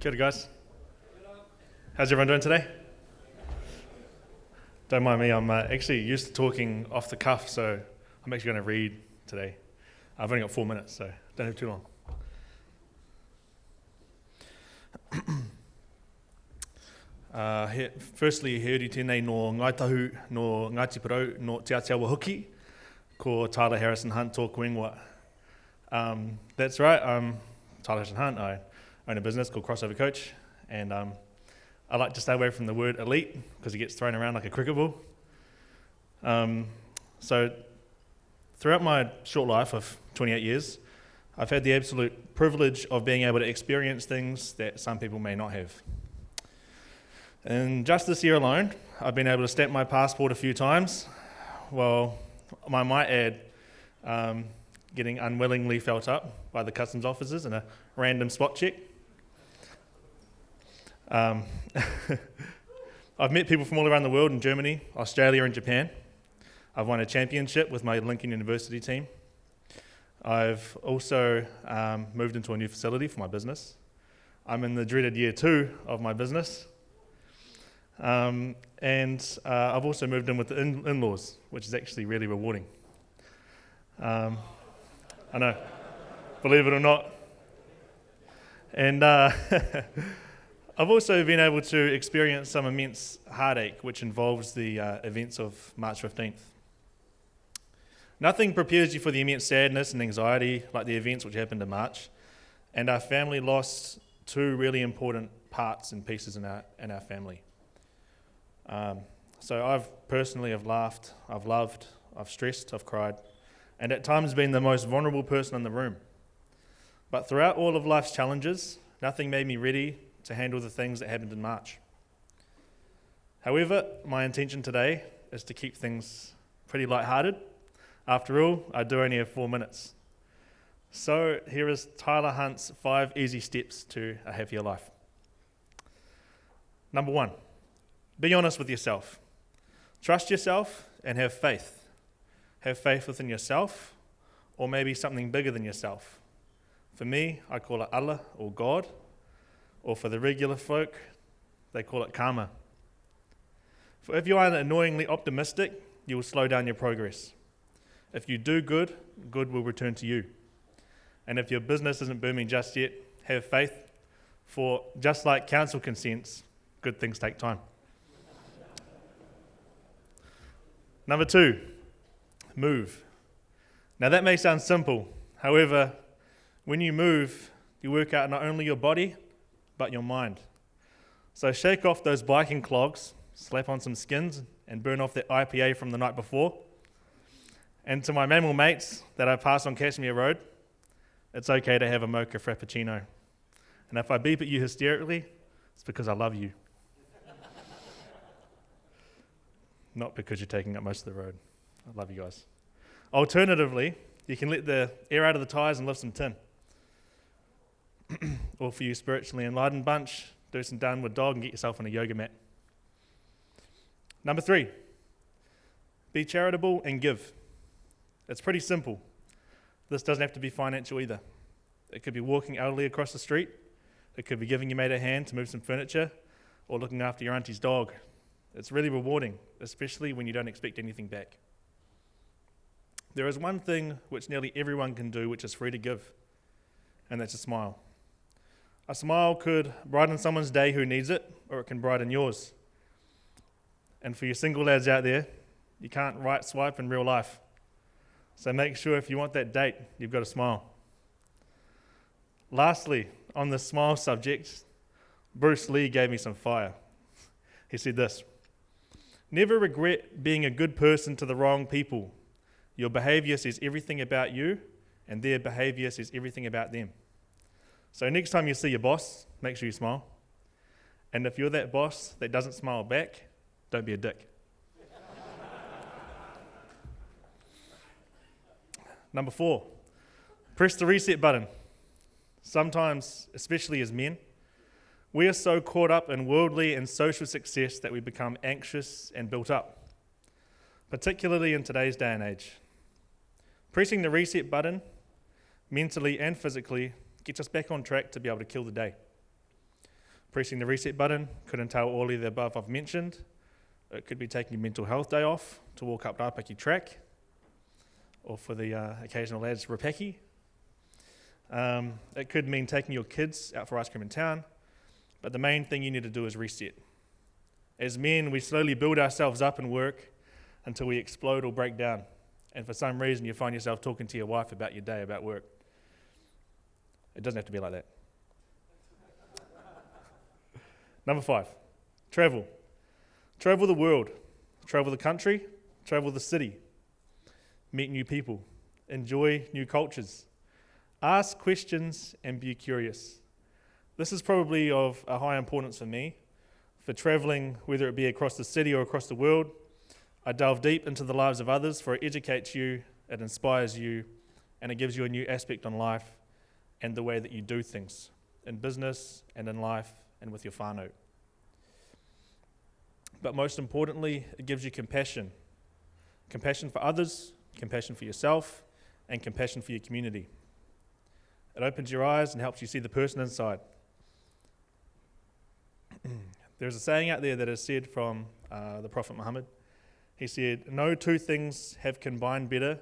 Kia ora, guys. How's everyone doing today? Don't mind me, I'm actually used to talking off the cuff, so I'm actually going to read today. I've only got 4 minutes, so don't have too long. Firstly, he uri tēnei no ngai tahu no Ngāti Porou no Te Atiawa Huki, ko Tyla Harrison Hunt tōku ingoa. That's right, I'm Tyla Harrison Hunt. I own a business called Crossover Coach, and I like to stay away from the word elite because it gets thrown around like a cricket ball. So throughout my short life of 28 years, I've had the absolute privilege of being able to experience things that some people may not have. And just this year alone, I've been able to stamp my passport a few times. Well, I might add, getting unwillingly felt up by the customs officers in a random spot check. I've met people from all around the world in Germany, Australia and Japan. I've won a championship with my Lincoln University team. I've also moved into a new facility for my business. I'm in the dreaded year 2 of my business. And I've also moved in with the in-laws, which is actually really rewarding. I know, believe it or not. And I've also been able to experience some immense heartache, which involves the events of March 15th. Nothing prepares you for the immense sadness and anxiety like the events which happened in March, and our family lost 2 really important parts and pieces in our family. So I've personally have laughed, I've loved, I've stressed, I've cried, and at times been the most vulnerable person in the room. But throughout all of life's challenges, nothing made me ready to handle the things that happened in March. However, my intention today is to keep things pretty lighthearted. After all, I do only have 4 minutes. So here is Tyla Hunt's 5 easy steps to a happier life. Number 1, be honest with yourself. Trust yourself and have faith. Have faith within yourself, or maybe something bigger than yourself. For me, I call it Allah or God, or for the regular folk, they call it karma. For if you are annoyingly optimistic, you will slow down your progress. If you do good, good will return to you. And if your business isn't booming just yet, have faith, for just like council consents, good things take time. Number 2, move. Now that may sound simple. However, when you move, you work out not only your body, but your mind. So shake off those biking clogs, slap on some skins, and burn off that IPA from the night before. And to my mammal mates that I pass on Cashmere Road, it's okay to have a mocha frappuccino. And if I beep at you hysterically, it's because I love you. Not because you're taking up most of the road. I love you guys. Alternatively, you can let the air out of the tyres and lift some tin. Or for you spiritually enlightened bunch, do some downward dog and get yourself on a yoga mat. Number 3, be charitable and give. It's pretty simple. This doesn't have to be financial either. It could be walking elderly across the street. It could be giving your mate a hand to move some furniture, or looking after your auntie's dog. It's really rewarding, especially when you don't expect anything back. There is one thing which nearly everyone can do, which is free to give, and that's a smile. A smile could brighten someone's day who needs it, or it can brighten yours. And for you single lads out there, you can't right swipe in real life. So make sure if you want that date, you've got a smile. Lastly, on the smile subject, Bruce Lee gave me some fire. He said this: never regret being a good person to the wrong people. Your behavior says everything about you, and their behavior says everything about them. So next time you see your boss, make sure you smile. And if you're that boss that doesn't smile back, don't be a dick. Number 4, press the reset button. Sometimes, especially as men, we are so caught up in worldly and social success that we become anxious and built up, particularly in today's day and age. Pressing the reset button, mentally and physically, gets us back on track to be able to kill the day. Pressing the reset button could entail all of the above I've mentioned. It could be taking a mental health day off to walk up Rapaki track, or for the occasional lads, Rapaki. It could mean taking your kids out for ice cream in town, but the main thing you need to do is reset. As men, we slowly build ourselves up in work until we explode or break down, and for some reason you find yourself talking to your wife about your day, about work. It doesn't have to be like that. Number 5, travel. Travel the world, travel the country, travel the city. Meet new people, enjoy new cultures. Ask questions and be curious. This is probably of a high importance for me. For traveling, whether it be across the city or across the world, I delve deep into the lives of others, for it educates you, it inspires you, and it gives you a new aspect on life and the way that you do things, in business and in life and with your whānau. But most importantly, it gives you compassion. Compassion for others, compassion for yourself, and compassion for your community. It opens your eyes and helps you see the person inside. There's a saying out there that is said from the Prophet Muhammad. He said, "No two things have combined better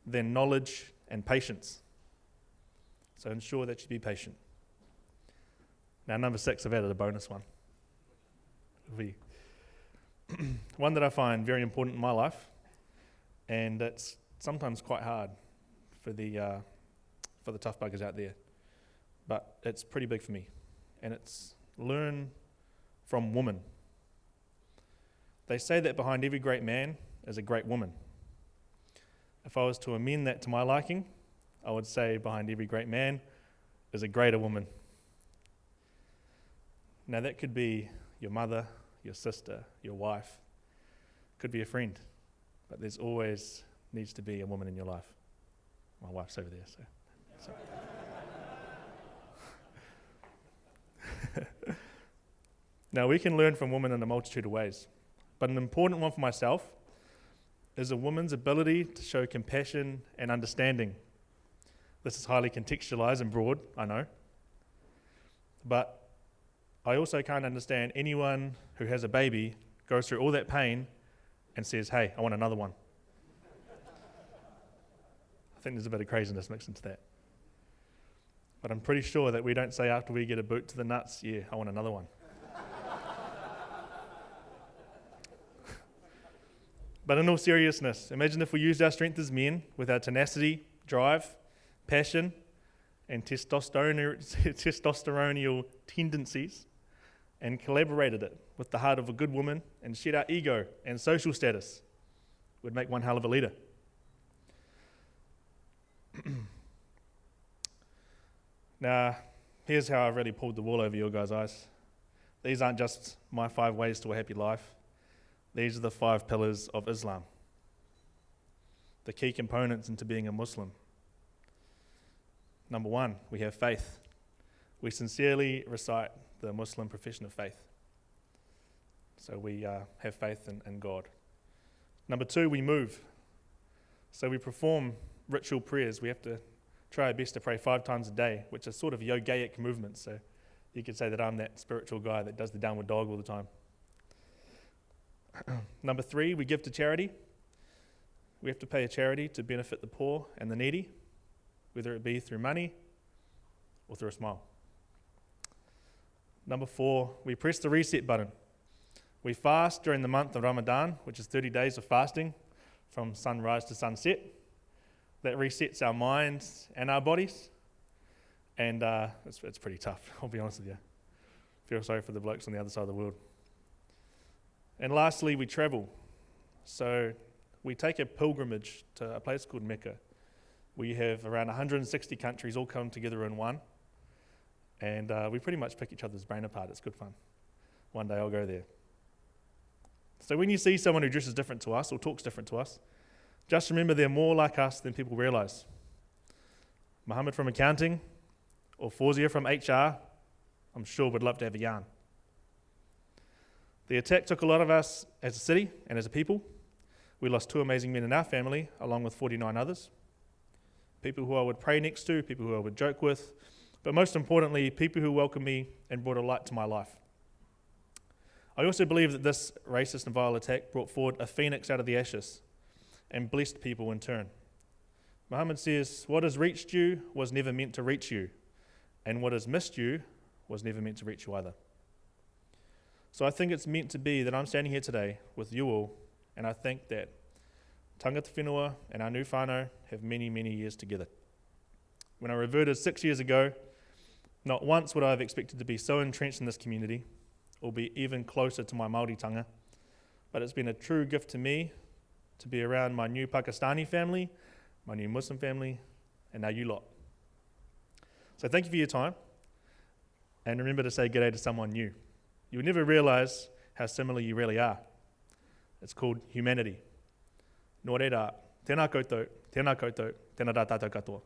than knowledge and patience." So ensure that you be patient. Now, number 6, I've added a bonus one. One that I find very important in my life, and it's sometimes quite hard for the tough buggers out there, but it's pretty big for me, and it's learn from woman. They say that behind every great man is a great woman. If I was to amend that to my liking, I would say behind every great man is a greater woman. Now that could be your mother, your sister, your wife, could be a friend, but there's always needs to be a woman in your life. My wife's over there, so. Now we can learn from women in a multitude of ways, but an important one for myself is a woman's ability to show compassion and understanding. This is highly contextualized and broad, I know, but I also can't understand anyone who has a baby, goes through all that pain, and says, "Hey, I want another one." I think there's a bit of craziness mixed into that. But I'm pretty sure that we don't say after we get a boot to the nuts, "Yeah, I want another one." But in all seriousness, imagine if we used our strength as men with our tenacity, drive, passion, and testosteronial tendencies, and collaborated it with the heart of a good woman and shed our ego and social status, would make one hell of a leader. Now, here's how I've really pulled the wool over your guys' eyes. These aren't just my 5 ways to a happy life. These are the 5 pillars of Islam, the key components into being a Muslim. Number 1, we have faith. We sincerely recite the Muslim profession of faith. So we have faith in God. Number 2, we move. So we perform ritual prayers. We have to try our best to pray 5 times a day, which is sort of yogaic movement. So you could say that I'm that spiritual guy that does the downward dog all the time. Number 3, we give to charity. We have to pay a charity to benefit the poor and the needy, whether it be through money or through a smile. Number 4, we press the reset button. We fast during the month of Ramadan, which is 30 days of fasting from sunrise to sunset. That resets our minds and our bodies, and it's pretty tough, I'll be honest with you. Feel sorry for the blokes on the other side of the world. And lastly, we travel. So we take a pilgrimage to a place called Mecca. We have around 160 countries all come together in one, and we pretty much pick each other's brain apart. It's good fun. One day I'll go there. So when you see someone who dresses different to us or talks different to us, just remember they're more like us than people realize. Mohammed from accounting or Fawzia from HR, I'm sure would love to have a yarn. The attack took a lot of us as a city and as a people. We lost 2 amazing men in our family, along with 49 others. People who I would pray next to, people who I would joke with, but most importantly, people who welcomed me and brought a light to my life. I also believe that this racist and vile attack brought forward a phoenix out of the ashes and blessed people in turn. Muhammad says, what has reached you was never meant to reach you, and what has missed you was never meant to reach you either. So I think it's meant to be that I'm standing here today with you all, and I think that tangata whenua and our new whānau have many, many years together. When I reverted 6 years ago, not once would I have expected to be so entrenched in this community or be even closer to my Māoritanga, but it's been a true gift to me to be around my new Pakistani family, my new Muslim family, and now you lot. So thank you for your time, and remember to say g'day to someone new. You would never realise how similar you really are. It's called humanity. Nō reira, tēnā koutou, tēnā rā tātou katoa.